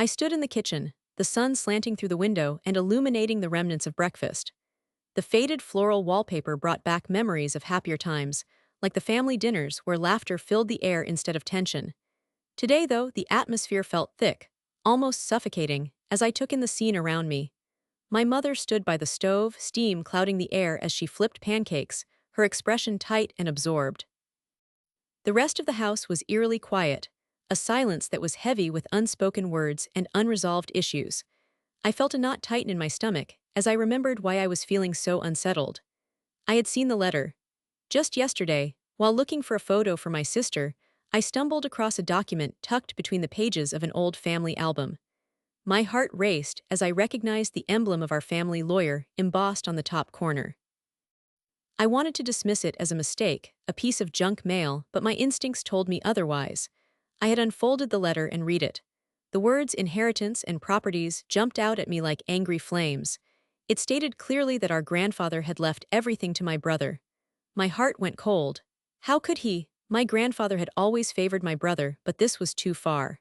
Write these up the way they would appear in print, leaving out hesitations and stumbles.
I stood in the kitchen, the sun slanting through the window and illuminating the remnants of breakfast. The faded floral wallpaper brought back memories of happier times, like the family dinners where laughter filled the air instead of tension. Today, though, the atmosphere felt thick, almost suffocating, as I took in the scene around me. My mother stood by the stove, steam clouding the air as she flipped pancakes, her expression tight and absorbed. The rest of the house was eerily quiet, a silence that was heavy with unspoken words and unresolved issues. I felt a knot tighten in my stomach as I remembered why I was feeling so unsettled. I had seen the letter. Just yesterday, while looking for a photo for my sister, I stumbled across a document tucked between the pages of an old family album. My heart raced as I recognized the emblem of our family lawyer embossed on the top corner. I wanted to dismiss it as a mistake, a piece of junk mail, but my instincts told me otherwise. I had unfolded the letter and read it. The words inheritance and properties jumped out at me like angry flames. It stated clearly that our grandfather had left everything to my brother. My heart went cold. How could he? My grandfather had always favored my brother, but this was too far.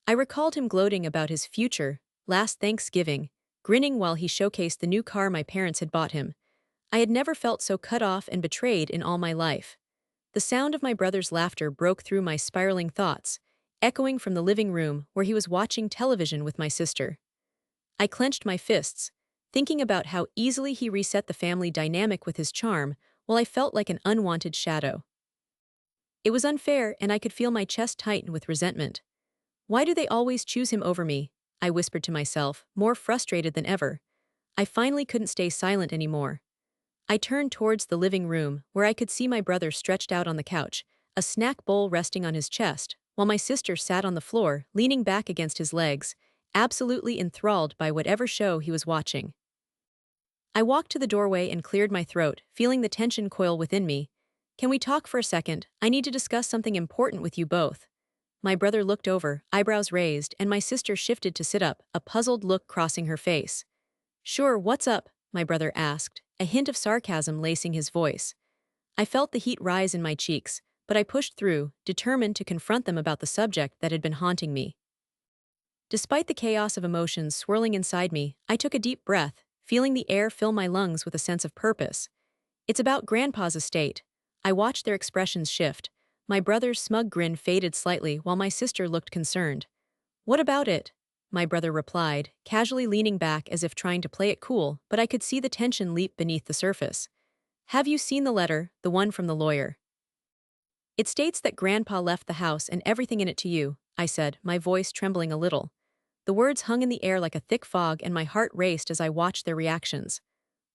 I recalled him gloating about his future, last Thanksgiving, grinning while he showcased the new car my parents had bought him. I had never felt so cut off and betrayed in all my life. The sound of my brother's laughter broke through my spiraling thoughts, echoing from the living room where he was watching television with my sister. I clenched my fists, thinking about how easily he reset the family dynamic with his charm, while I felt like an unwanted shadow. It was unfair, and I could feel my chest tighten with resentment. Why do they always choose him over me? I whispered to myself, more frustrated than ever. I finally couldn't stay silent anymore. I turned towards the living room, where I could see my brother stretched out on the couch, a snack bowl resting on his chest, while my sister sat on the floor, leaning back against his legs, absolutely enthralled by whatever show he was watching. I walked to the doorway and cleared my throat, feeling the tension coil within me. Can we talk for a second? I need to discuss something important with you both. My brother looked over, eyebrows raised, and my sister shifted to sit up, a puzzled look crossing her face. Sure, what's up? My brother asked, a hint of sarcasm lacing his voice. I felt the heat rise in my cheeks, but I pushed through, determined to confront them about the subject that had been haunting me. Despite the chaos of emotions swirling inside me, I took a deep breath, feeling the air fill my lungs with a sense of purpose. It's about Grandpa's estate. I watched their expressions shift. My brother's smug grin faded slightly while my sister looked concerned. What about it? My brother replied, casually leaning back as if trying to play it cool, but I could see the tension leap beneath the surface. Have you seen the letter, the one from the lawyer? It states that Grandpa left the house and everything in it to you, I said, my voice trembling a little. The words hung in the air like a thick fog and my heart raced as I watched their reactions.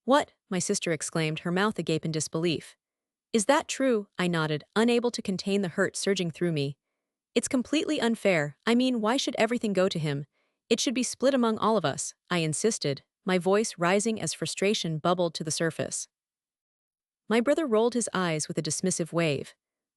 What? My sister exclaimed, her mouth agape in disbelief. Is that true? I nodded, unable to contain the hurt surging through me. It's completely unfair. I mean, why should everything go to him? It should be split among all of us, I insisted, my voice rising as frustration bubbled to the surface. My brother rolled his eyes with a dismissive wave.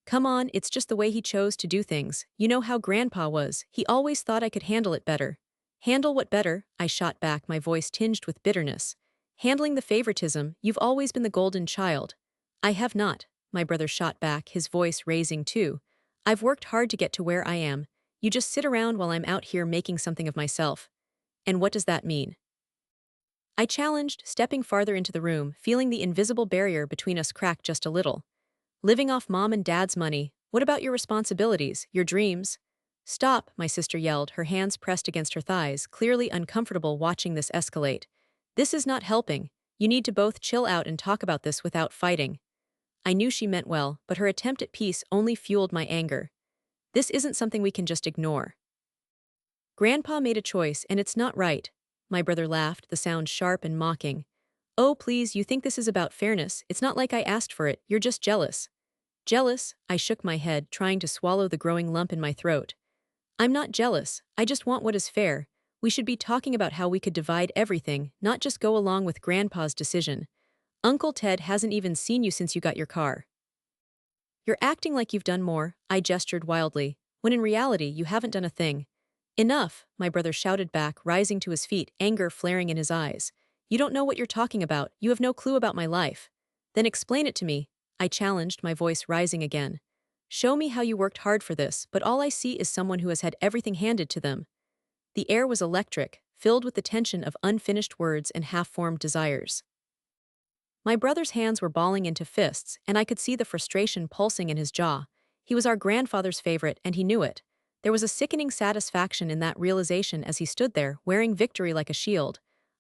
Come on, it's just the way he chose to do things. You know how Grandpa was. He always thought I could handle it better. Handle what better? I shot back, my voice tinged with bitterness. Handling the favoritism, you've always been the golden child. I have not, my brother shot back, his voice raising too. I've worked hard to get to where I am. You just sit around while I'm out here making something of myself. And what does that mean? I challenged, stepping farther into the room, feeling the invisible barrier between us crack just a little. Living off Mom and Dad's money, what about your responsibilities, your dreams? Stop, my sister yelled, her hands pressed against her thighs, clearly uncomfortable watching this escalate. This is not helping. You need to both chill out and talk about this without fighting. I knew she meant well, but her attempt at peace only fueled my anger. This isn't something we can just ignore. Grandpa made a choice, and it's not right. My brother laughed, the sound sharp and mocking. Oh, please, you think this is about fairness? It's not like I asked for it, you're just jealous. Jealous? I shook my head, trying to swallow the growing lump in my throat. I'm not jealous, I just want what is fair. We should be talking about how we could divide everything, not just go along with Grandpa's decision. Uncle Ted hasn't even seen you since you got your car. You're acting like you've done more, I gestured wildly, when in reality you haven't done a thing. Enough, my brother shouted back, rising to his feet, anger flaring in his eyes. You don't know what you're talking about, you have no clue about my life. Then explain it to me, I challenged, my voice rising again. Show me how you worked hard for this, but all I see is someone who has had everything handed to them. The air was electric, filled with the tension of unfinished words and half-formed desires. My brother's hands were balling into fists, and I could see the frustration pulsing in his jaw. He was our grandfather's favorite, and he knew it. There was a sickening satisfaction in that realization as he stood there, wearing victory like a shield.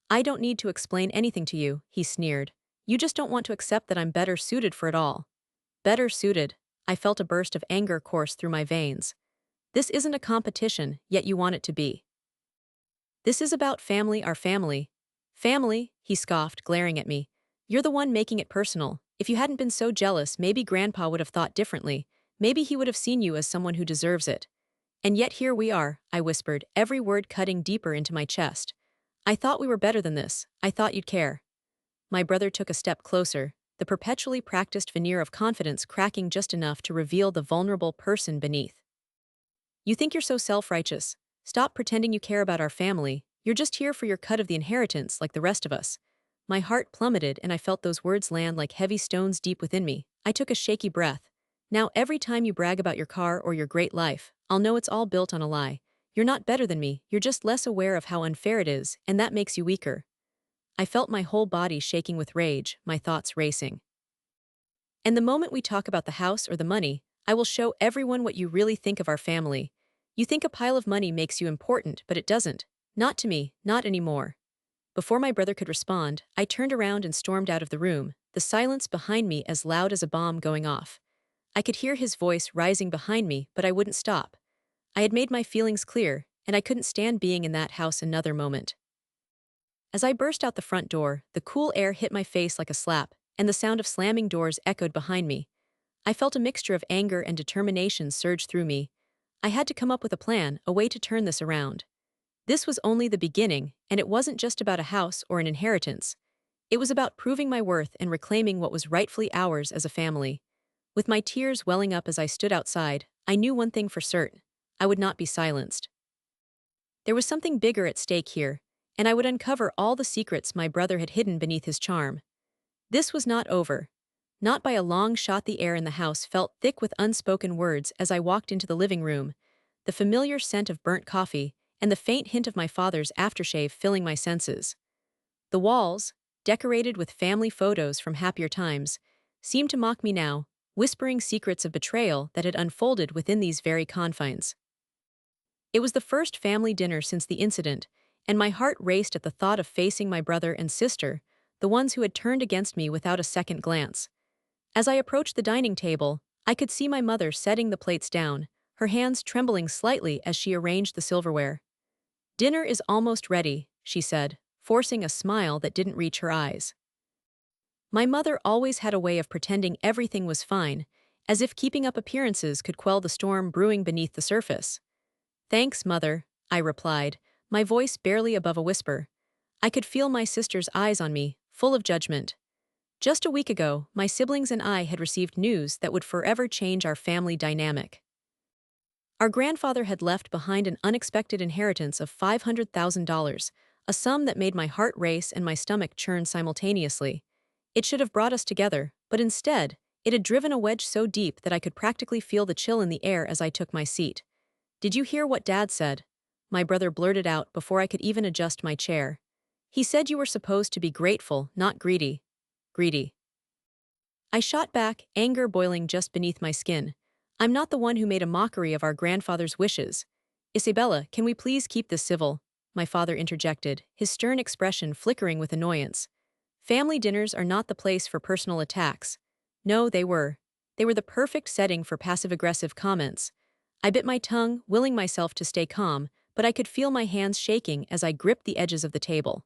"I don't need to explain anything to you," he sneered. "You just don't want to accept that I'm better suited for it all." Better suited. I felt a burst of anger course through my veins. This isn't a competition, yet you want it to be. This is about family, our family. Family, he scoffed, glaring at me. You're the one making it personal. If you hadn't been so jealous, maybe Grandpa would have thought differently. Maybe he would have seen you as someone who deserves it. And yet here we are, I whispered, every word cutting deeper into my chest. I thought we were better than this. I thought you'd care. My brother took a step closer, the perpetually practiced veneer of confidence cracking just enough to reveal the vulnerable person beneath. You think you're so self-righteous. Stop pretending you care about our family. You're just here for your cut of the inheritance like the rest of us. My heart plummeted and I felt those words land like heavy stones deep within me. I took a shaky breath. Now every time you brag about your car or your great life, I'll know it's all built on a lie. You're not better than me, you're just less aware of how unfair it is, and that makes you weaker. I felt my whole body shaking with rage, my thoughts racing. And the moment we talk about the house or the money, I will show everyone what you really think of our family. You think a pile of money makes you important, but it doesn't. Not to me, not anymore. Before my brother could respond, I turned around and stormed out of the room, the silence behind me as loud as a bomb going off. I could hear his voice rising behind me, but I wouldn't stop. I had made my feelings clear, and I couldn't stand being in that house another moment. As I burst out the front door, the cool air hit my face like a slap, and the sound of slamming doors echoed behind me. I felt a mixture of anger and determination surge through me. I had to come up with a plan, a way to turn this around. This was only the beginning, and it wasn't just about a house or an inheritance. It was about proving my worth and reclaiming what was rightfully ours as a family. With my tears welling up as I stood outside, I knew one thing for certain. I would not be silenced. There was something bigger at stake here, and I would uncover all the secrets my brother had hidden beneath his charm. This was not over. Not by a long shot. The air in the house felt thick with unspoken words as I walked into the living room, the familiar scent of burnt coffee and the faint hint of my father's aftershave filling my senses. The walls, decorated with family photos from happier times, seemed to mock me now, whispering secrets of betrayal that had unfolded within these very confines. It was the first family dinner since the incident, and my heart raced at the thought of facing my brother and sister, the ones who had turned against me without a second glance. As I approached the dining table, I could see my mother setting the plates down, her hands trembling slightly as she arranged the silverware. "Dinner is almost ready," she said, forcing a smile that didn't reach her eyes. My mother always had a way of pretending everything was fine, as if keeping up appearances could quell the storm brewing beneath the surface. "Thanks, Mother," I replied, my voice barely above a whisper. I could feel my sister's eyes on me, full of judgment. Just a week ago, my siblings and I had received news that would forever change our family dynamic. Our grandfather had left behind an unexpected inheritance of $500,000, a sum that made my heart race and my stomach churn simultaneously. It should have brought us together, but instead, it had driven a wedge so deep that I could practically feel the chill in the air as I took my seat. "Did you hear what Dad said?" My brother blurted out before I could even adjust my chair. "He said you were supposed to be grateful, not greedy." Greedy. I shot back, anger boiling just beneath my skin. "I'm not the one who made a mockery of our grandfather's wishes." "Isabella, can we please keep this civil?" my father interjected, his stern expression flickering with annoyance. Family dinners are not the place for personal attacks. No, they were. They were the perfect setting for passive-aggressive comments. I bit my tongue, willing myself to stay calm, but I could feel my hands shaking as I gripped the edges of the table.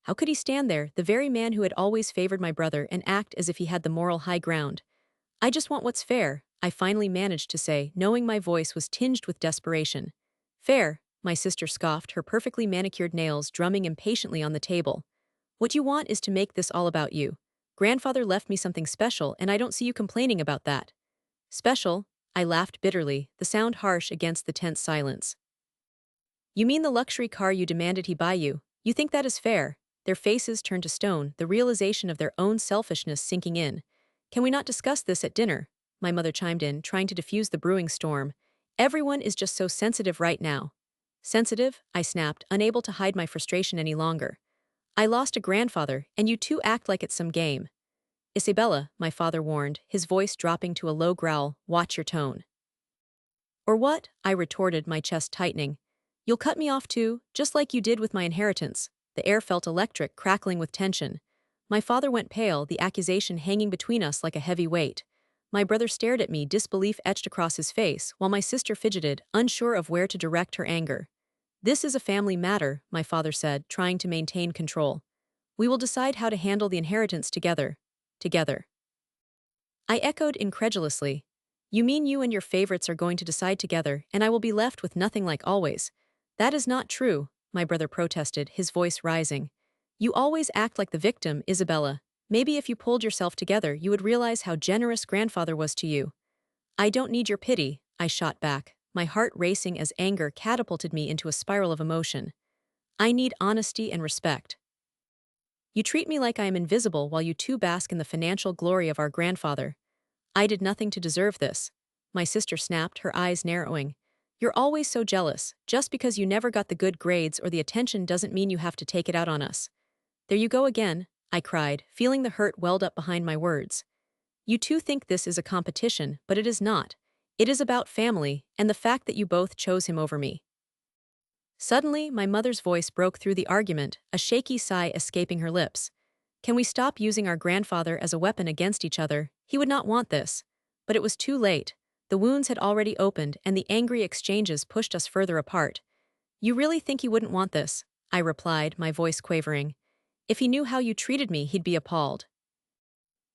How could he stand there, the very man who had always favored my brother, and act as if he had the moral high ground? "I just want what's fair," I finally managed to say, knowing my voice was tinged with desperation. "Fair," my sister scoffed, her perfectly manicured nails drumming impatiently on the table. "What you want is to make this all about you. Grandfather left me something special, and I don't see you complaining about that." "Special?" I laughed bitterly, the sound harsh against the tense silence. "You mean the luxury car you demanded he buy you? You think that is fair?" Their faces turned to stone, the realization of their own selfishness sinking in. "Can we not discuss this at dinner?" my mother chimed in, trying to diffuse the brewing storm. "Everyone is just so sensitive right now." Sensitive, I snapped, unable to hide my frustration any longer. I lost a grandfather, and you two act like it's some game. Isabella, my father warned, his voice dropping to a low growl, watch your tone. Or what? I retorted, my chest tightening. You'll cut me off too, just like you did with my inheritance. The air felt electric, crackling with tension. My father went pale, the accusation hanging between us like a heavy weight. My brother stared at me, disbelief etched across his face, while my sister fidgeted, unsure of where to direct her anger. This is a family matter, my father said, trying to maintain control. We will decide how to handle the inheritance together. Together. I echoed incredulously. You mean you and your favorites are going to decide together, and I will be left with nothing like always? That is not true, my brother protested, his voice rising. You always act like the victim, Isabella. Maybe if you pulled yourself together, you would realize how generous grandfather was to you. I don't need your pity, I shot back, my heart racing as anger catapulted me into a spiral of emotion. I need honesty and respect. You treat me like I am invisible while you two bask in the financial glory of our grandfather. I did nothing to deserve this. My sister snapped, her eyes narrowing. You're always so jealous. Just because you never got the good grades or the attention doesn't mean you have to take it out on us. There you go again, I cried, feeling the hurt welled up behind my words. You two think this is a competition, but it is not. It is about family, and the fact that you both chose him over me. Suddenly, my mother's voice broke through the argument, a shaky sigh escaping her lips. Can we stop using our grandfather as a weapon against each other? He would not want this. But it was too late. The wounds had already opened, and the angry exchanges pushed us further apart. You really think he wouldn't want this? I replied, my voice quavering. If he knew how you treated me, he'd be appalled.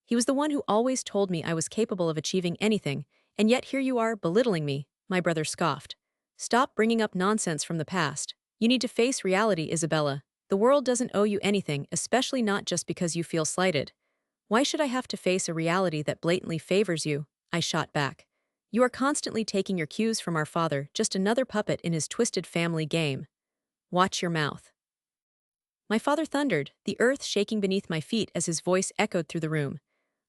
He was the one who always told me I was capable of achieving anything, and yet here you are, belittling me, my brother scoffed. Stop bringing up nonsense from the past. You need to face reality, Isabella. The world doesn't owe you anything, especially not just because you feel slighted. Why should I have to face a reality that blatantly favors you? I shot back. You are constantly taking your cues from our father, just another puppet in his twisted family game. Watch your mouth. My father thundered, the earth shaking beneath my feet as his voice echoed through the room.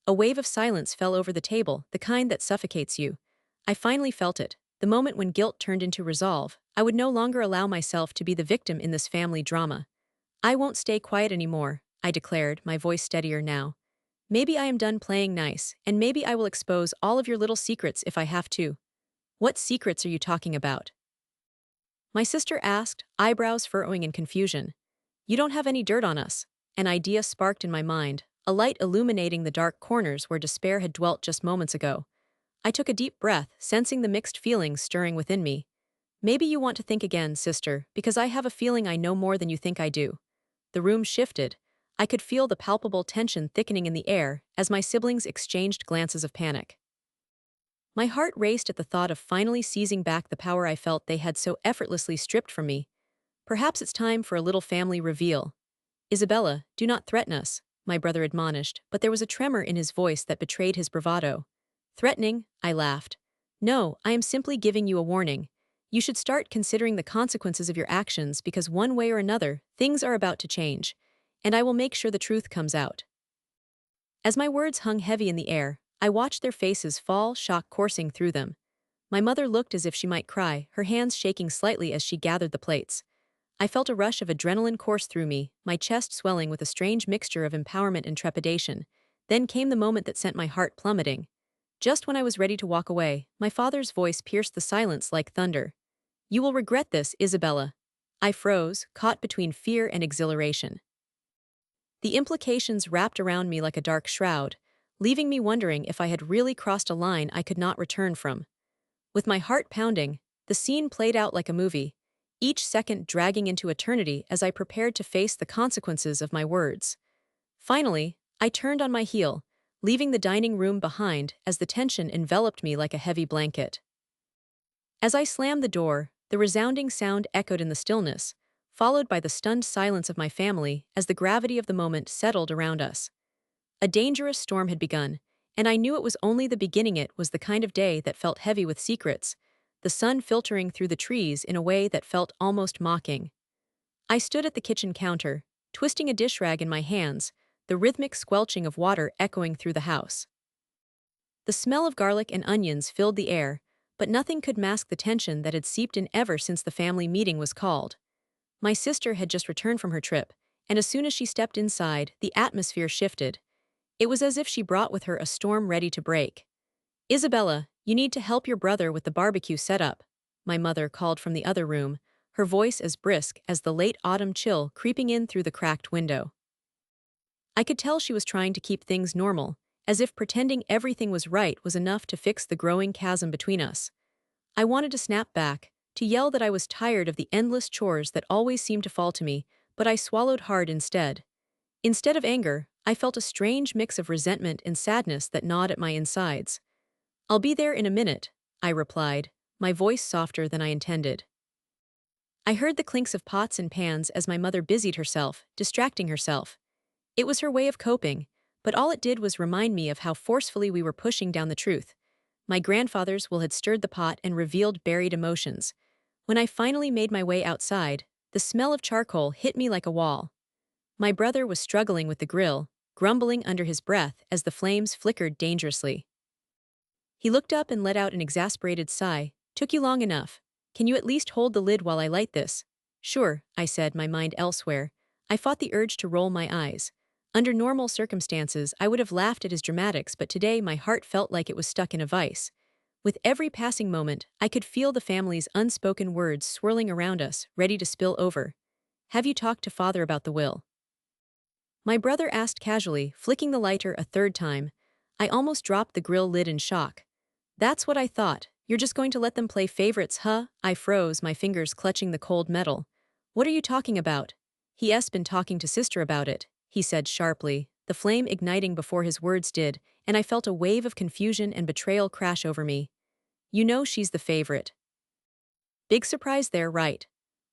A wave of silence fell over the table, the kind that suffocates you. I finally felt it, the moment when guilt turned into resolve. I would no longer allow myself to be the victim in this family drama. I won't stay quiet anymore, I declared, my voice steadier now. Maybe I am done playing nice, and maybe I will expose all of your little secrets if I have to. What secrets are you talking about? My sister asked, eyebrows furrowing in confusion. You don't have any dirt on us. An idea sparked in my mind, a light illuminating the dark corners where despair had dwelt just moments ago. I took a deep breath, sensing the mixed feelings stirring within me. Maybe you want to think again, sister, because I have a feeling I know more than you think I do. The room shifted. I could feel the palpable tension thickening in the air as my siblings exchanged glances of panic. My heart raced at the thought of finally seizing back the power I felt they had so effortlessly stripped from me. Perhaps it's time for a little family reveal. Isabella, do not threaten us, my brother admonished, but there was a tremor in his voice that betrayed his bravado. Threatening? I laughed. No, I am simply giving you a warning. You should start considering the consequences of your actions because one way or another, things are about to change. And I will make sure the truth comes out. As my words hung heavy in the air, I watched their faces fall, shock coursing through them. My mother looked as if she might cry, her hands shaking slightly as she gathered the plates. I felt a rush of adrenaline course through me, my chest swelling with a strange mixture of empowerment and trepidation. Then came the moment that sent my heart plummeting. Just when I was ready to walk away, my father's voice pierced the silence like thunder. You will regret this, Isabella. I froze, caught between fear and exhilaration. The implications wrapped around me like a dark shroud, leaving me wondering if I had really crossed a line I could not return from. With my heart pounding, the scene played out like a movie, each second dragging into eternity as I prepared to face the consequences of my words. Finally, I turned on my heel, leaving the dining room behind as the tension enveloped me like a heavy blanket. As I slammed the door, the resounding sound echoed in the stillness, followed by the stunned silence of my family as the gravity of the moment settled around us. A dangerous storm had begun, and I knew it was only the beginning. It was the kind of day that felt heavy with secrets, the sun filtering through the trees in a way that felt almost mocking. I stood at the kitchen counter, twisting a dish rag in my hands, the rhythmic squelching of water echoing through the house. The smell of garlic and onions filled the air, but nothing could mask the tension that had seeped in ever since the family meeting was called. My sister had just returned from her trip, and as soon as she stepped inside, the atmosphere shifted. It was as if she brought with her a storm ready to break. "Isabella, you need to help your brother with the barbecue setup," my mother called from the other room, her voice as brisk as the late autumn chill creeping in through the cracked window. I could tell she was trying to keep things normal, as if pretending everything was right was enough to fix the growing chasm between us. I wanted to snap back, to yell that I was tired of the endless chores that always seemed to fall to me, but I swallowed hard instead. Instead of anger, I felt a strange mix of resentment and sadness that gnawed at my insides. "I'll be there in a minute," I replied, my voice softer than I intended. I heard the clinks of pots and pans as my mother busied herself, distracting herself. It was her way of coping, but all it did was remind me of how forcefully we were pushing down the truth. My grandfather's will had stirred the pot and revealed buried emotions. When I finally made my way outside, the smell of charcoal hit me like a wall. My brother was struggling with the grill, grumbling under his breath as the flames flickered dangerously. He looked up and let out an exasperated sigh. "Took you long enough. Can you at least hold the lid while I light this?" "Sure," I said, my mind elsewhere. I fought the urge to roll my eyes. Under normal circumstances, I would have laughed at his dramatics, but today my heart felt like it was stuck in a vice. With every passing moment, I could feel the family's unspoken words swirling around us, ready to spill over. "Have you talked to father about the will?" My brother asked casually, flicking the lighter a third time. I almost dropped the grill lid in shock. "That's what I thought. You're just going to let them play favorites, huh?" I froze, my fingers clutching the cold metal. "What are you talking about?" "He's been talking to sister about it," he said sharply, the flame igniting before his words did, and I felt a wave of confusion and betrayal crash over me. "You know she's the favorite." Big surprise there, right?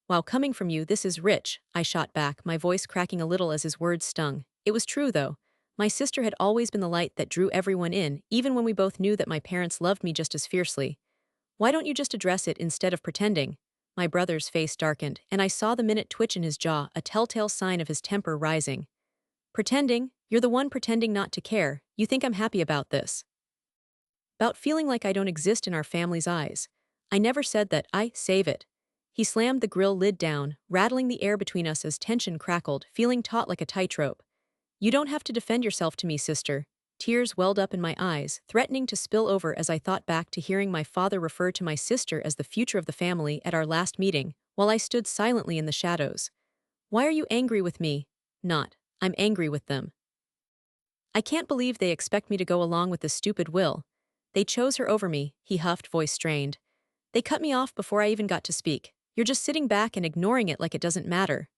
"Wow, coming from you, this is rich," I shot back, my voice cracking a little as his words stung. It was true, though. My sister had always been the light that drew everyone in, even when we both knew that my parents loved me just as fiercely. "Why don't you just address it instead of pretending?" My brother's face darkened, and I saw the minute twitch in his jaw, a telltale sign of his temper rising. "Pretending? You're the one pretending not to care. You think I'm happy about this?" "About feeling like I don't exist in our family's eyes. I never said that. I save it." He slammed the grill lid down, rattling the air between us as tension crackled, feeling taut like a tightrope. "You don't have to defend yourself to me, sister." Tears welled up in my eyes, threatening to spill over as I thought back to hearing my father refer to my sister as the future of the family at our last meeting, while I stood silently in the shadows. "Why are you angry with me?" "Not. I'm angry with them. I can't believe they expect me to go along with this stupid will. They chose her over me," he huffed, voice strained. "They cut me off before I even got to speak. You're just sitting back and ignoring it like it doesn't matter."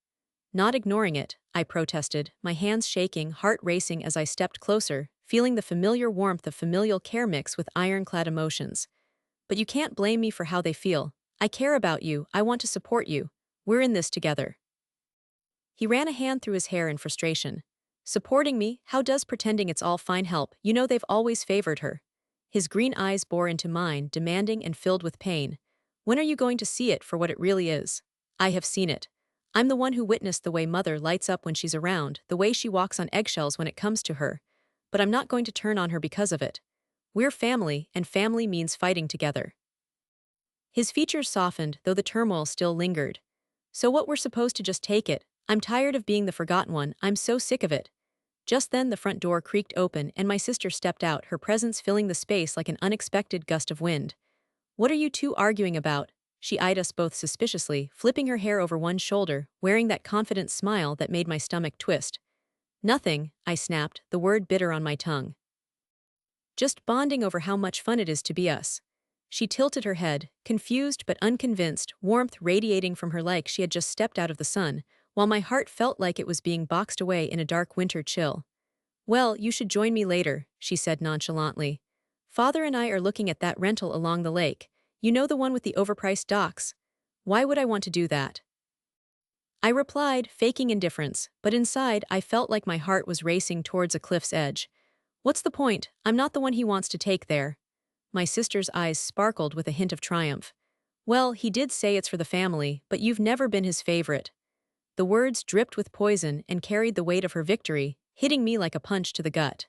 "Not ignoring it," I protested, my hands shaking, heart racing as I stepped closer, feeling the familiar warmth of familial care mix with ironclad emotions. "But you can't blame me for how they feel. I care about you, I want to support you. We're in this together." He ran a hand through his hair in frustration. "Supporting me? How does pretending it's all fine help? You know they've always favored her." His green eyes bore into mine, demanding and filled with pain. "When are you going to see it for what it really is?" "I have seen it. I'm the one who witnessed the way mother lights up when she's around, the way she walks on eggshells when it comes to her. But I'm not going to turn on her because of it. We're family, and family means fighting together." His features softened, though the turmoil still lingered. "So what, we're supposed to just take it? I'm tired of being the forgotten one, I'm so sick of it." Just then the front door creaked open and my sister stepped out, her presence filling the space like an unexpected gust of wind. "What are you two arguing about?" She eyed us both suspiciously, flipping her hair over one shoulder, wearing that confident smile that made my stomach twist. "Nothing," I snapped, the word bitter on my tongue. "Just bonding over how much fun it is to be us." She tilted her head, confused but unconvinced, warmth radiating from her like she had just stepped out of the sun, while my heart felt like it was being boxed away in a dark winter chill. "Well, you should join me later," she said nonchalantly. "Father and I are looking at that rental along the lake. You know, the one with the overpriced docks." "Why would I want to do that?" I replied, faking indifference, but inside I felt like my heart was racing towards a cliff's edge. "What's the point? I'm not the one he wants to take there." My sister's eyes sparkled with a hint of triumph. "Well, he did say it's for the family, but you've never been his favorite." The words dripped with poison and carried the weight of her victory, hitting me like a punch to the gut.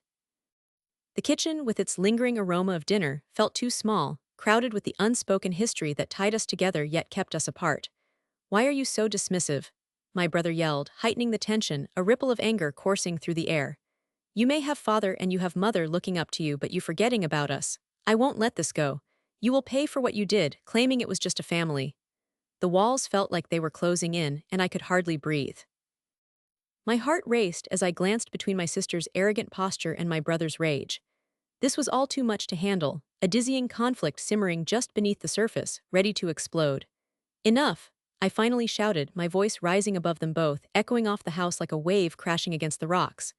The kitchen, with its lingering aroma of dinner, felt too small, crowded with the unspoken history that tied us together yet kept us apart. Why are you so dismissive? My brother yelled, heightening the tension, a ripple of anger coursing through the air. You may have father and you have mother looking up to you, but you forgetting about us. I won't let this go. You will pay for what you did, claiming it was just a family. The walls felt like they were closing in, and I could hardly breathe. My heart raced as I glanced between my sister's arrogant posture and my brother's rage. This was all too much to handle, a dizzying conflict simmering just beneath the surface, ready to explode. Enough! I finally shouted, my voice rising above them both, echoing off the house like a wave crashing against the rocks.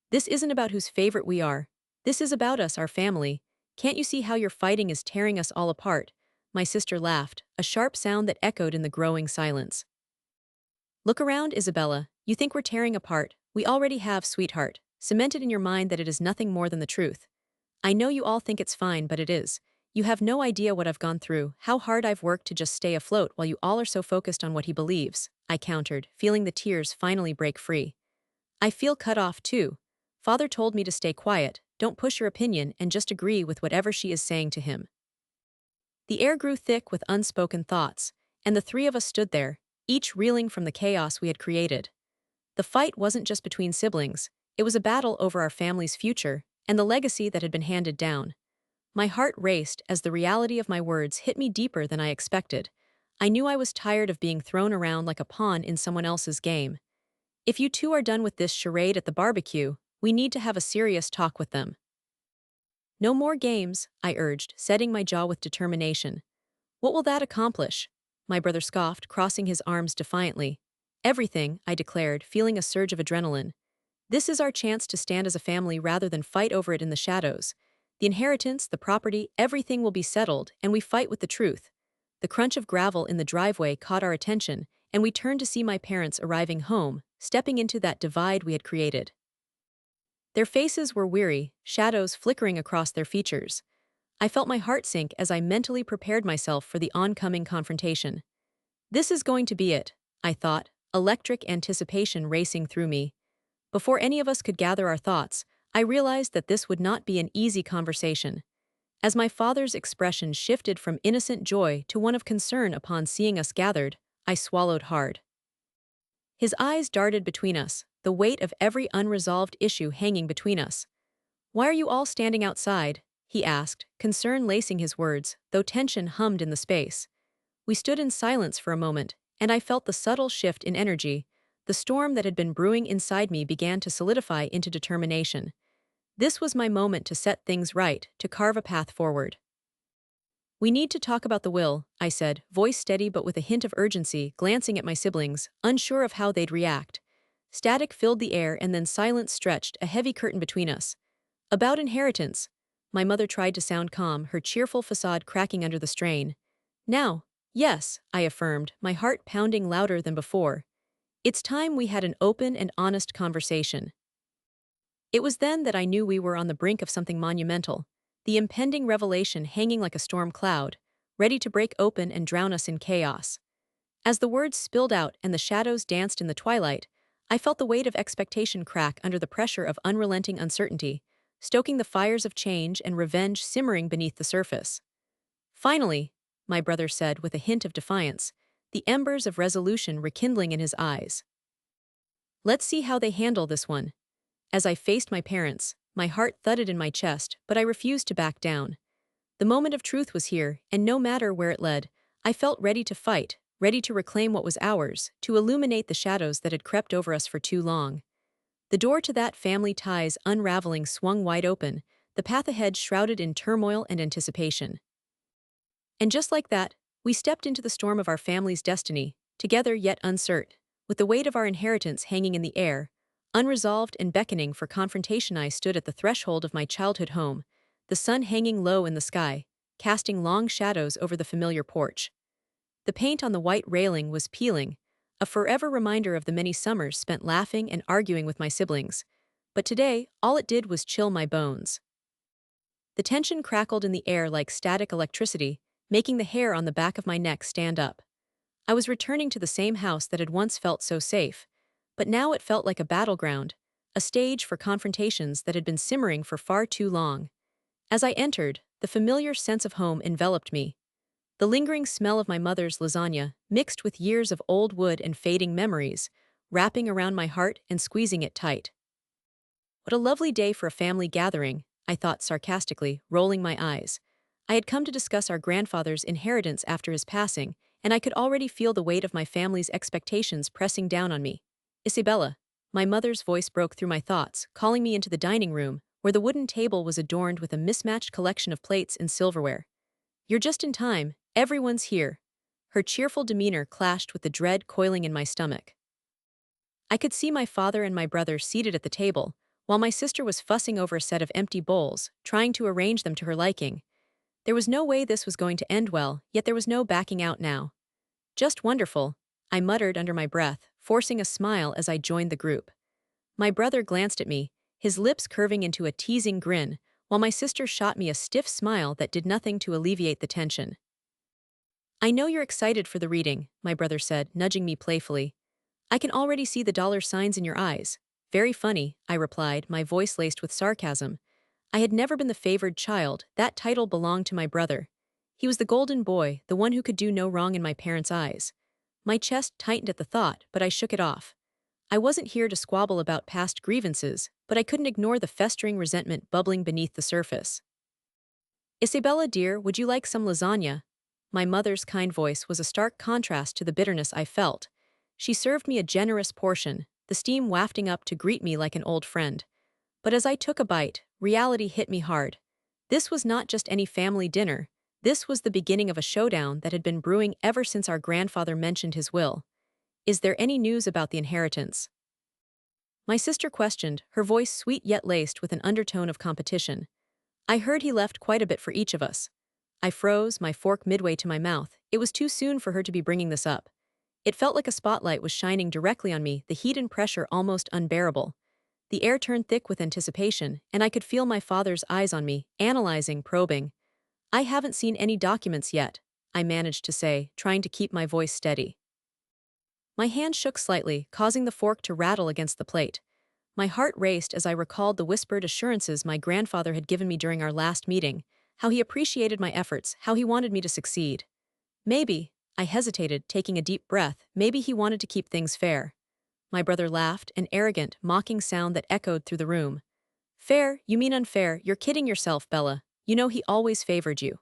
This isn't about whose favorite we are. This is about us, our family. Can't you see how your fighting is tearing us all apart? My sister laughed, a sharp sound that echoed in the growing silence. Look around, Isabella. You think we're tearing apart. We already have, sweetheart, cemented in your mind that it is nothing more than the truth. I know you all think it's fine, but it is. You have no idea what I've gone through, how hard I've worked to just stay afloat while you all are so focused on what he believes, I countered, feeling the tears finally break free. I feel cut off too. Father told me to stay quiet, don't push your opinion, and just agree with whatever she is saying to him. The air grew thick with unspoken thoughts, and the three of us stood there, each reeling from the chaos we had created. The fight wasn't just between siblings, it was a battle over our family's future and the legacy that had been handed down. My heart raced as the reality of my words hit me deeper than I expected. I knew I was tired of being thrown around like a pawn in someone else's game. If you two are done with this charade at the barbecue, we need to have a serious talk with them. No more games, I urged, setting my jaw with determination. What will that accomplish? My brother scoffed, crossing his arms defiantly. Everything, I declared, feeling a surge of adrenaline. This is our chance to stand as a family rather than fight over it in the shadows. The inheritance, the property, everything will be settled, and we fight with the truth. The crunch of gravel in the driveway caught our attention, and we turned to see my parents arriving home, stepping into that divide we had created. Their faces were weary, shadows flickering across their features. I felt my heart sink as I mentally prepared myself for the oncoming confrontation. This is going to be it, I thought, electric anticipation racing through me. Before any of us could gather our thoughts, I realized that this would not be an easy conversation. As my father's expression shifted from innocent joy to one of concern upon seeing us gathered, I swallowed hard. His eyes darted between us, the weight of every unresolved issue hanging between us. "Why are you all standing outside?" he asked, concern lacing his words, though tension hummed in the space. We stood in silence for a moment, and I felt the subtle shift in energy. The storm that had been brewing inside me began to solidify into determination. This was my moment to set things right, to carve a path forward. "We need to talk about the will," I said, voice steady but with a hint of urgency, glancing at my siblings, unsure of how they'd react. Static filled the air and then silence stretched, a heavy curtain between us. "About inheritance." My mother tried to sound calm, her cheerful facade cracking under the strain. "Now, yes," I affirmed, my heart pounding louder than before. "It's time we had an open and honest conversation." It was then that I knew we were on the brink of something monumental, the impending revelation hanging like a storm cloud, ready to break open and drown us in chaos. As the words spilled out and the shadows danced in the twilight, I felt the weight of expectation crack under the pressure of unrelenting uncertainty, stoking the fires of change and revenge simmering beneath the surface. "Finally," my brother said with a hint of defiance, the embers of resolution rekindling in his eyes. "Let's see how they handle this one." As I faced my parents, my heart thudded in my chest, but I refused to back down. The moment of truth was here, and no matter where it led, I felt ready to fight, ready to reclaim what was ours, to illuminate the shadows that had crept over us for too long. The door to that family tie's unraveling swung wide open, the path ahead shrouded in turmoil and anticipation. And just like that, we stepped into the storm of our family's destiny, together yet uncertain, with the weight of our inheritance hanging in the air. Unresolved and beckoning for confrontation, I stood at the threshold of my childhood home, the sun hanging low in the sky, casting long shadows over the familiar porch. The paint on the white railing was peeling, a forever reminder of the many summers spent laughing and arguing with my siblings. But today, all it did was chill my bones. The tension crackled in the air like static electricity, making the hair on the back of my neck stand up. I was returning to the same house that had once felt so safe, but now it felt like a battleground, a stage for confrontations that had been simmering for far too long. As I entered, the familiar sense of home enveloped me. The lingering smell of my mother's lasagna, mixed with years of old wood and fading memories, wrapping around my heart and squeezing it tight. What a lovely day for a family gathering, I thought sarcastically, rolling my eyes. I had come to discuss our grandfather's inheritance after his passing, and I could already feel the weight of my family's expectations pressing down on me. Isabella, my mother's voice broke through my thoughts, calling me into the dining room, where the wooden table was adorned with a mismatched collection of plates and silverware. You're just in time, everyone's here. Her cheerful demeanor clashed with the dread coiling in my stomach. I could see my father and my brother seated at the table, while my sister was fussing over a set of empty bowls, trying to arrange them to her liking. There was no way this was going to end well, yet there was no backing out now. Just wonderful, I muttered under my breath, forcing a smile as I joined the group. My brother glanced at me, his lips curving into a teasing grin, while my sister shot me a stiff smile that did nothing to alleviate the tension. I know you're excited for the reading, my brother said, nudging me playfully. I can already see the dollar signs in your eyes. Very funny, I replied, my voice laced with sarcasm. I had never been the favored child, that title belonged to my brother. He was the golden boy, the one who could do no wrong in my parents' eyes. My chest tightened at the thought, but I shook it off. I wasn't here to squabble about past grievances, but I couldn't ignore the festering resentment bubbling beneath the surface. Isabella dear, would you like some lasagna? My mother's kind voice was a stark contrast to the bitterness I felt. She served me a generous portion, the steam wafting up to greet me like an old friend. But as I took a bite, reality hit me hard. This was not just any family dinner. This was the beginning of a showdown that had been brewing ever since our grandfather mentioned his will. Is there any news about the inheritance? My sister questioned, her voice sweet yet laced with an undertone of competition. I heard he left quite a bit for each of us. I froze, my fork midway to my mouth. It was too soon for her to be bringing this up. It felt like a spotlight was shining directly on me, the heat and pressure almost unbearable. The air turned thick with anticipation, and I could feel my father's eyes on me, analyzing, probing. I haven't seen any documents yet, I managed to say, trying to keep my voice steady. My hand shook slightly, causing the fork to rattle against the plate. My heart raced as I recalled the whispered assurances my grandfather had given me during our last meeting, how he appreciated my efforts, how he wanted me to succeed. Maybe, I hesitated, taking a deep breath, maybe he wanted to keep things fair. My brother laughed, an arrogant, mocking sound that echoed through the room. Fair? You mean unfair? You're kidding yourself, Bella. You know he always favored you.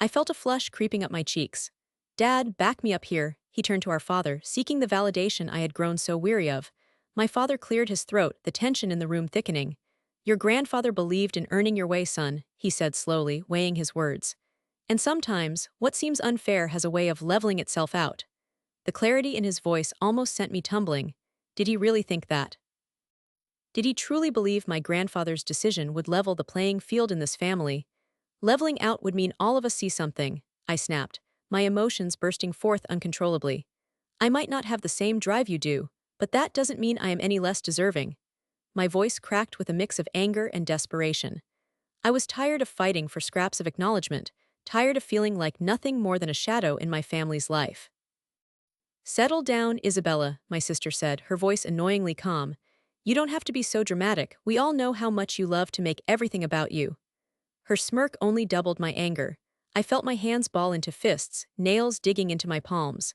I felt a flush creeping up my cheeks. Dad, back me up here, he turned to our father, seeking the validation I had grown so weary of. My father cleared his throat, the tension in the room thickening. Your grandfather believed in earning your way, son, he said slowly, weighing his words. And sometimes, what seems unfair has a way of leveling itself out. The clarity in his voice almost sent me tumbling. Did he really think that? Did he truly believe my grandfather's decision would level the playing field in this family? Leveling out would mean all of us see something, I snapped, my emotions bursting forth uncontrollably. I might not have the same drive you do, but that doesn't mean I am any less deserving. My voice cracked with a mix of anger and desperation. I was tired of fighting for scraps of acknowledgement, tired of feeling like nothing more than a shadow in my family's life. Settle down, Isabella, my sister said, her voice annoyingly calm. You don't have to be so dramatic, we all know how much you love to make everything about you. Her smirk only doubled my anger. I felt my hands ball into fists, nails digging into my palms.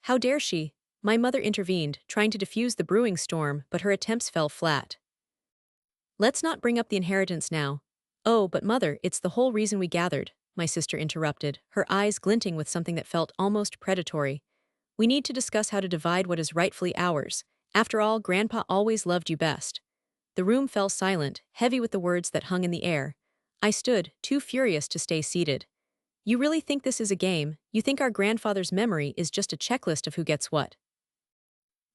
How dare she? My mother intervened, trying to diffuse the brewing storm, but her attempts fell flat. Let's not bring up the inheritance now. Oh, but mother, it's the whole reason we gathered, my sister interrupted, her eyes glinting with something that felt almost predatory. We need to discuss how to divide what is rightfully ours. After all, Grandpa always loved you best. The room fell silent, heavy with the words that hung in the air. I stood, too furious to stay seated. You really think this is a game? You think our grandfather's memory is just a checklist of who gets what?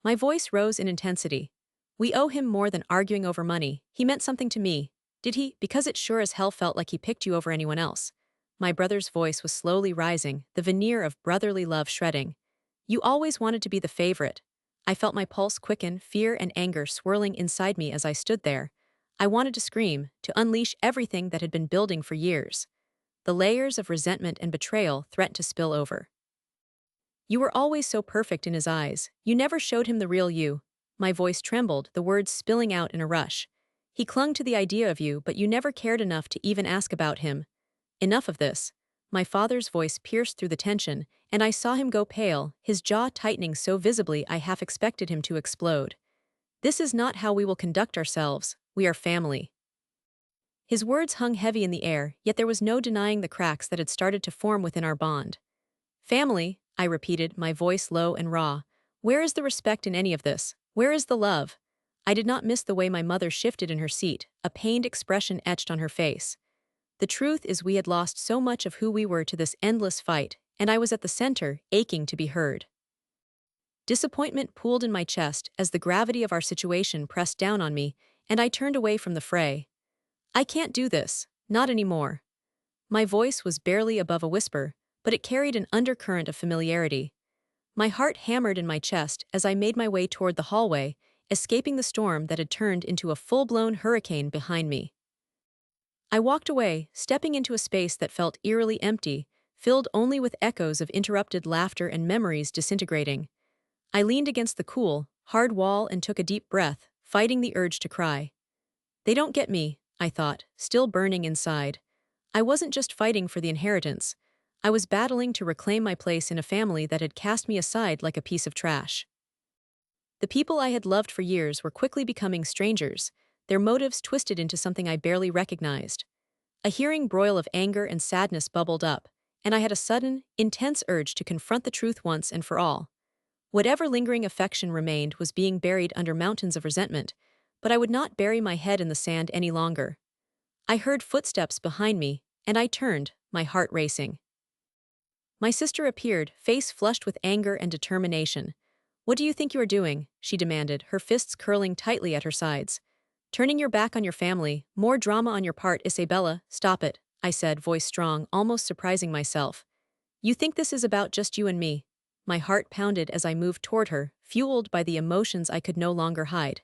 My voice rose in intensity. We owe him more than arguing over money. He meant something to me. Did he? Because it sure as hell felt like he picked you over anyone else. My brother's voice was slowly rising, the veneer of brotherly love shredding. You always wanted to be the favorite. I felt my pulse quicken, fear and anger swirling inside me as I stood there. I wanted to scream, to unleash everything that had been building for years. The layers of resentment and betrayal threatened to spill over. You were always so perfect in his eyes. You never showed him the real you. My voice trembled, the words spilling out in a rush. He clung to the idea of you, but you never cared enough to even ask about him. Enough of this. My father's voice pierced through the tension, and I saw him go pale, his jaw tightening so visibly I half expected him to explode. This is not how we will conduct ourselves. We are family. His words hung heavy in the air, yet there was no denying the cracks that had started to form within our bond. Family, I repeated, my voice low and raw. Where is the respect in any of this? Where is the love? I did not miss the way my mother shifted in her seat, a pained expression etched on her face. The truth is we had lost so much of who we were to this endless fight, and I was at the center, aching to be heard. Disappointment pooled in my chest as the gravity of our situation pressed down on me, and I turned away from the fray. I can't do this, not anymore. My voice was barely above a whisper, but it carried an undercurrent of familiarity. My heart hammered in my chest as I made my way toward the hallway, escaping the storm that had turned into a full-blown hurricane behind me. I walked away, stepping into a space that felt eerily empty, filled only with echoes of interrupted laughter and memories disintegrating. I leaned against the cool, hard wall and took a deep breath, fighting the urge to cry. They don't get me, I thought, still burning inside. I wasn't just fighting for the inheritance. I was battling to reclaim my place in a family that had cast me aside like a piece of trash. The people I had loved for years were quickly becoming strangers, their motives twisted into something I barely recognized. A hearing broil of anger and sadness bubbled up, and I had a sudden, intense urge to confront the truth once and for all. Whatever lingering affection remained was being buried under mountains of resentment, but I would not bury my head in the sand any longer. I heard footsteps behind me, and I turned, my heart racing. My sister appeared, face flushed with anger and determination. "What do you think you are doing?" she demanded, her fists curling tightly at her sides. "Turning your back on your family, more drama on your part, Isabella, stop it," I said, voice strong, almost surprising myself. "You think this is about just you and me?" My heart pounded as I moved toward her, fueled by the emotions I could no longer hide.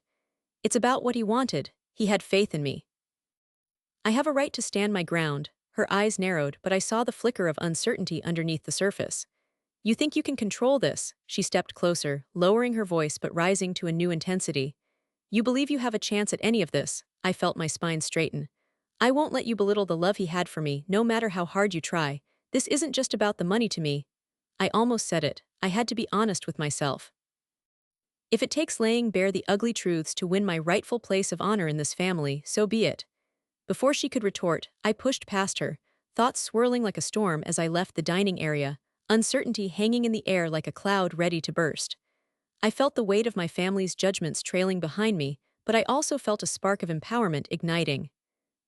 "It's about what he wanted. He had faith in me. I have a right to stand my ground." Her eyes narrowed, but I saw the flicker of uncertainty underneath the surface. "You think you can control this?" She stepped closer, lowering her voice but rising to a new intensity. "You believe you have a chance at any of this?" I felt my spine straighten. "I won't let you belittle the love he had for me, no matter how hard you try. This isn't just about the money to me." I almost said it. I had to be honest with myself. If it takes laying bare the ugly truths to win my rightful place of honor in this family, so be it. Before she could retort, I pushed past her, thoughts swirling like a storm as I left the dining area, uncertainty hanging in the air like a cloud ready to burst. I felt the weight of my family's judgments trailing behind me, but I also felt a spark of empowerment igniting.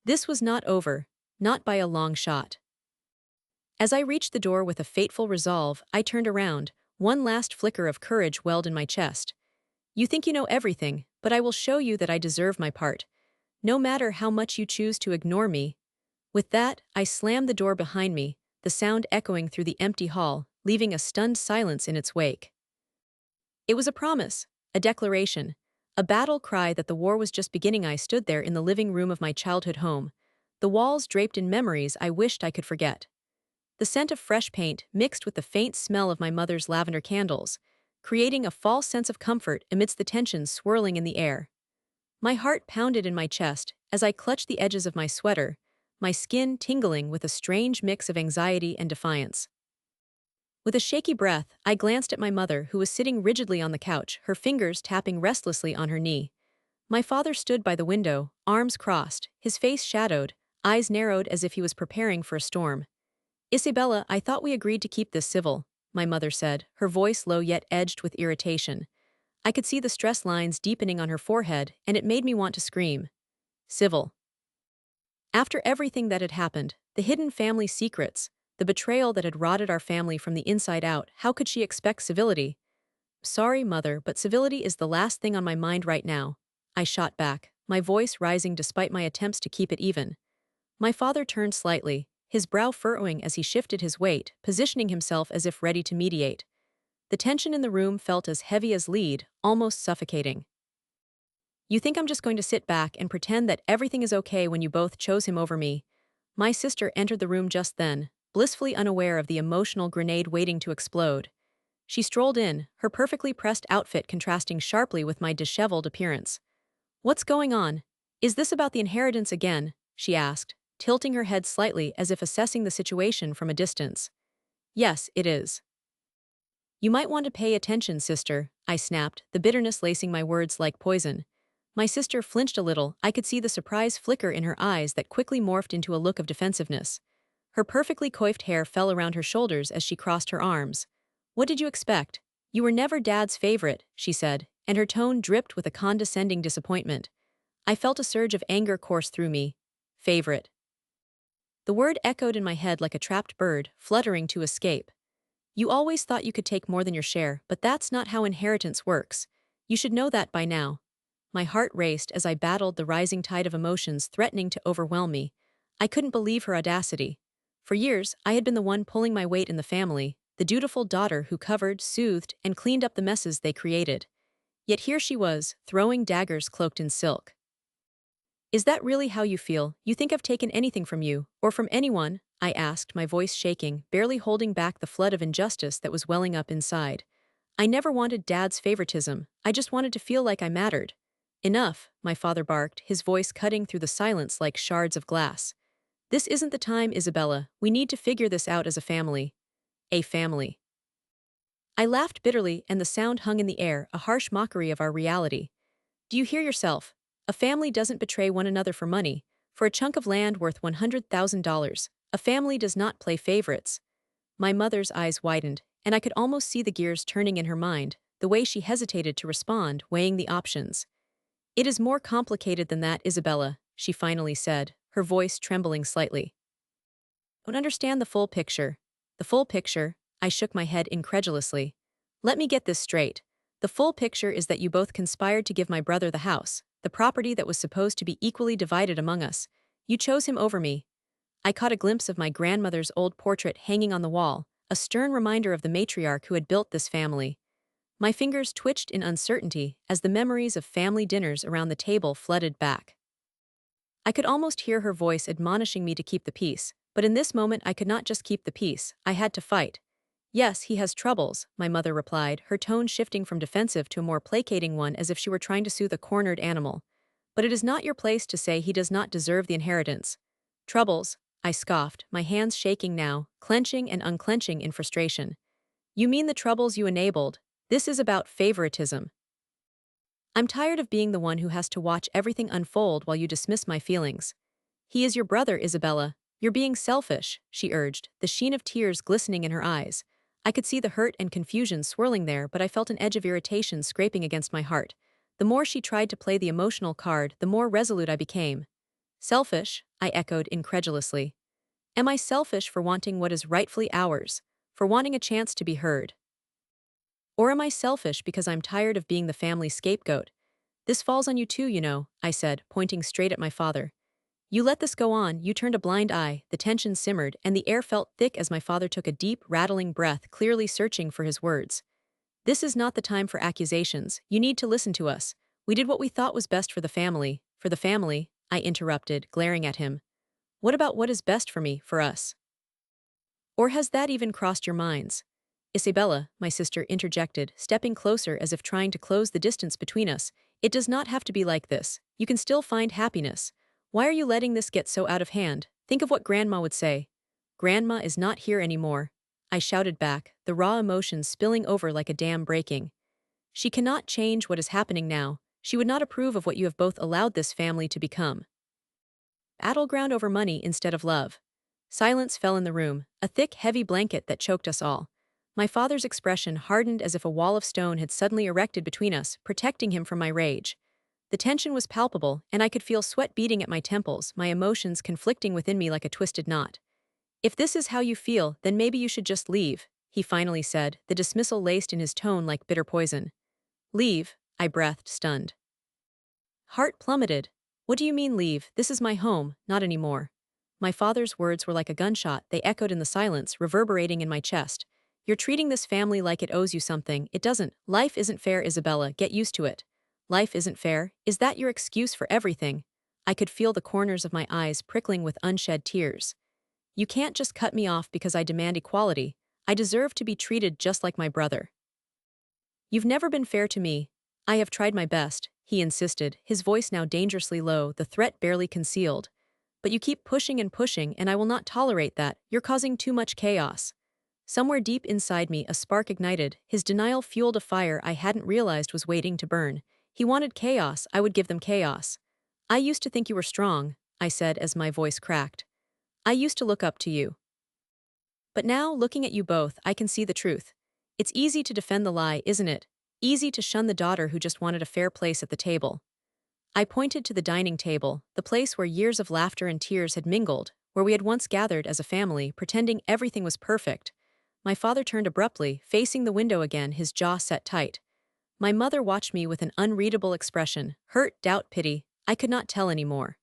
This was not over, not by a long shot. As I reached the door with a fateful resolve, I turned around, one last flicker of courage welled in my chest. "You think you know everything, but I will show you that I deserve my part. No matter how much you choose to ignore me." With that, I slammed the door behind me, the sound echoing through the empty hall, leaving a stunned silence in its wake. It was a promise, a declaration, a battle cry that the war was just beginning. I stood there in the living room of my childhood home, the walls draped in memories I wished I could forget. The scent of fresh paint mixed with the faint smell of my mother's lavender candles, creating a false sense of comfort amidst the tensions swirling in the air. My heart pounded in my chest as I clutched the edges of my sweater, my skin tingling with a strange mix of anxiety and defiance. With a shaky breath, I glanced at my mother, who was sitting rigidly on the couch, her fingers tapping restlessly on her knee. My father stood by the window, arms crossed, his face shadowed, eyes narrowed as if he was preparing for a storm. "Isabella, I thought we agreed to keep this civil," my mother said, her voice low yet edged with irritation. I could see the stress lines deepening on her forehead, and it made me want to scream. Civil. After everything that had happened, the hidden family secrets, the betrayal that had rotted our family from the inside out, how could she expect civility? "Sorry, Mother, but civility is the last thing on my mind right now," I shot back, my voice rising despite my attempts to keep it even. My father turned slightly, his brow furrowing as he shifted his weight, positioning himself as if ready to mediate. The tension in the room felt as heavy as lead, almost suffocating. "You think I'm just going to sit back and pretend that everything is okay when you both chose him over me?" My sister entered the room just then, blissfully unaware of the emotional grenade waiting to explode. She strolled in, her perfectly pressed outfit contrasting sharply with my disheveled appearance. "What's going on? Is this about the inheritance again? She asked, tilting her head slightly as if assessing the situation from a distance. Yes, it is. You might want to pay attention, sister, I snapped, the bitterness lacing my words like poison. My sister flinched a little. I could see the surprise flicker in her eyes that quickly morphed into a look of defensiveness. Her perfectly coiffed hair fell around her shoulders as she crossed her arms. What did you expect? You were never Dad's favorite, she said, and her tone dripped with a condescending disappointment. I felt a surge of anger course through me. Favorite. The word echoed in my head like a trapped bird, fluttering to escape. You always thought you could take more than your share, but that's not how inheritance works. You should know that by now. My heart raced as I battled the rising tide of emotions threatening to overwhelm me. I couldn't believe her audacity. For years, I had been the one pulling my weight in the family, the dutiful daughter who covered, soothed, and cleaned up the messes they created. Yet here she was, throwing daggers cloaked in silk. Is that really how you feel? You think I've taken anything from you, or from anyone? I asked, my voice shaking, barely holding back the flood of injustice that was welling up inside. I never wanted Dad's favoritism, I just wanted to feel like I mattered. Enough, my father barked, his voice cutting through the silence like shards of glass. This isn't the time, Isabella. We need to figure this out as a family. A family. I laughed bitterly, and the sound hung in the air, a harsh mockery of our reality. Do you hear yourself? A family doesn't betray one another for money. For a chunk of land worth $100,000, a family does not play favorites. My mother's eyes widened, and I could almost see the gears turning in her mind, the way she hesitated to respond, weighing the options. It is more complicated than that, Isabella, she finally said, her voice trembling slightly. I don't understand the full picture. The full picture? I shook my head incredulously. Let me get this straight. The full picture is that you both conspired to give my brother the house, the property that was supposed to be equally divided among us. You chose him over me. I caught a glimpse of my grandmother's old portrait hanging on the wall, a stern reminder of the matriarch who had built this family. My fingers twitched in uncertainty as the memories of family dinners around the table flooded back. I could almost hear her voice admonishing me to keep the peace, but in this moment I could not just keep the peace, I had to fight. Yes, he has troubles, my mother replied, her tone shifting from defensive to a more placating one as if she were trying to soothe a cornered animal. But it is not your place to say he does not deserve the inheritance. Troubles, I scoffed, my hands shaking now, clenching and unclenching in frustration. You mean the troubles you enabled? This is about favoritism. I'm tired of being the one who has to watch everything unfold while you dismiss my feelings. He is your brother, Isabella. You're being selfish, she urged, the sheen of tears glistening in her eyes. I could see the hurt and confusion swirling there, but I felt an edge of irritation scraping against my heart. The more she tried to play the emotional card, the more resolute I became. Selfish? I echoed incredulously. Am I selfish for wanting what is rightfully ours, for wanting a chance to be heard? Or am I selfish because I'm tired of being the family scapegoat? This falls on you too, you know, I said, pointing straight at my father. You let this go on, you turned a blind eye, the tension simmered, and the air felt thick as my father took a deep, rattling breath, clearly searching for his words. This is not the time for accusations, you need to listen to us. We did what we thought was best for the family. For the family, I interrupted, glaring at him. What about what is best for me, for us? Or has that even crossed your minds? Isabella, my sister interjected, stepping closer as if trying to close the distance between us. It does not have to be like this. You can still find happiness. Why are you letting this get so out of hand? Think of what Grandma would say. Grandma is not here anymore. I shouted back, the raw emotions spilling over like a dam breaking. She cannot change what is happening now. She would not approve of what you have both allowed this family to become. Battleground over money instead of love. Silence fell in the room, a thick, heavy blanket that choked us all. My father's expression hardened as if a wall of stone had suddenly erected between us, protecting him from my rage. The tension was palpable, and I could feel sweat beating at my temples, my emotions conflicting within me like a twisted knot. If this is how you feel, then maybe you should just leave, he finally said, the dismissal laced in his tone like bitter poison. Leave, I breathed, stunned. Heart plummeted. What do you mean leave? This is my home, not anymore. My father's words were like a gunshot, they echoed in the silence, reverberating in my chest. You're treating this family like it owes you something. It doesn't. Life isn't fair, Isabella, get used to it. Life isn't fair? Is that your excuse for everything? I could feel the corners of my eyes prickling with unshed tears. You can't just cut me off because I demand equality. I deserve to be treated just like my brother. You've never been fair to me. I have tried my best. he insisted, his voice now dangerously low, the threat barely concealed. But you keep pushing and pushing, and I will not tolerate that. You're causing too much chaos. Somewhere deep inside me, a spark ignited. His denial fueled a fire I hadn't realized was waiting to burn. He wanted chaos, I would give them chaos. I used to think you were strong, I said as my voice cracked. I used to look up to you. But now, looking at you both, I can see the truth. It's easy to defend the lie, isn't it? Easy to shun the daughter who just wanted a fair place at the table. I pointed to the dining table, the place where years of laughter and tears had mingled, where we had once gathered as a family, pretending everything was perfect. My father turned abruptly, facing the window again, his jaw set tight. My mother watched me with an unreadable expression, hurt, doubt, pity. I could not tell any more.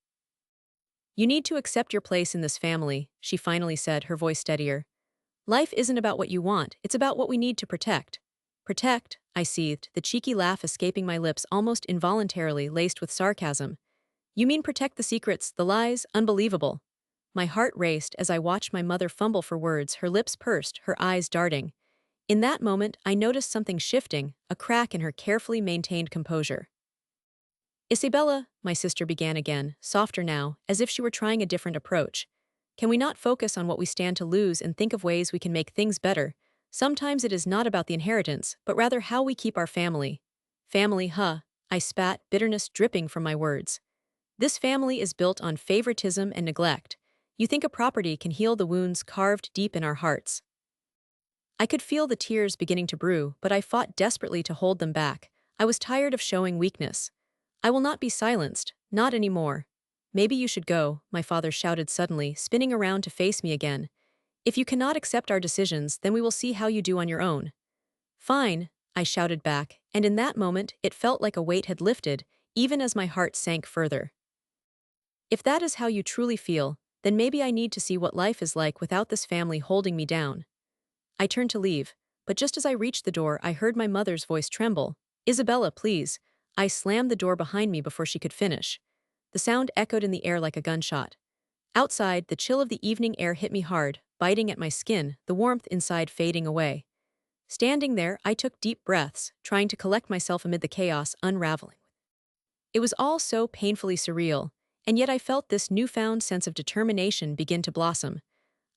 You need to accept your place in this family, she finally said, her voice steadier. Life isn't about what you want, it's about what we need to protect. Protect, I seethed, the cheeky laugh escaping my lips almost involuntarily, laced with sarcasm. You mean protect the secrets, the lies? Unbelievable. My heart raced as I watched my mother fumble for words, her lips pursed, her eyes darting. In that moment, I noticed something shifting, a crack in her carefully maintained composure. Isabella, my sister began again, softer now, as if she were trying a different approach. Can we not focus on what we stand to lose and think of ways we can make things better? Sometimes it is not about the inheritance, but rather how we keep our family. Family, huh? I spat, bitterness dripping from my words. This family is built on favoritism and neglect. You think a property can heal the wounds carved deep in our hearts. I could feel the tears beginning to brew, but I fought desperately to hold them back. I was tired of showing weakness. I will not be silenced, not anymore. Maybe you should go, my father shouted suddenly, spinning around to face me again. If you cannot accept our decisions, then we will see how you do on your own. Fine, I shouted back, and in that moment, it felt like a weight had lifted, even as my heart sank further. If that is how you truly feel, then maybe I need to see what life is like without this family holding me down. I turned to leave, but just as I reached the door, I heard my mother's voice tremble. Isabella, please. I slammed the door behind me before she could finish. The sound echoed in the air like a gunshot. Outside, the chill of the evening air hit me hard, biting at my skin, the warmth inside fading away. Standing there, I took deep breaths, trying to collect myself amid the chaos unraveling. It was all so painfully surreal, and yet I felt this newfound sense of determination begin to blossom.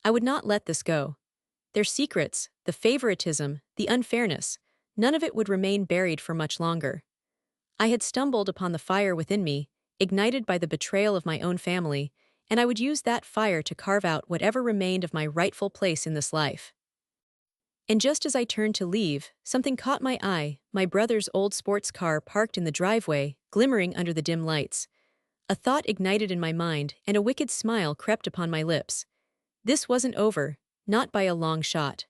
I would not let this go. Their secrets, the favoritism, the unfairness, none of it would remain buried for much longer. I had stumbled upon the fire within me, ignited by the betrayal of my own family, and I would use that fire to carve out whatever remained of my rightful place in this life. And just as I turned to leave, something caught my eye, my brother's old sports car parked in the driveway, glimmering under the dim lights. A thought ignited in my mind, and a wicked smile crept upon my lips. This wasn't over, not by a long shot.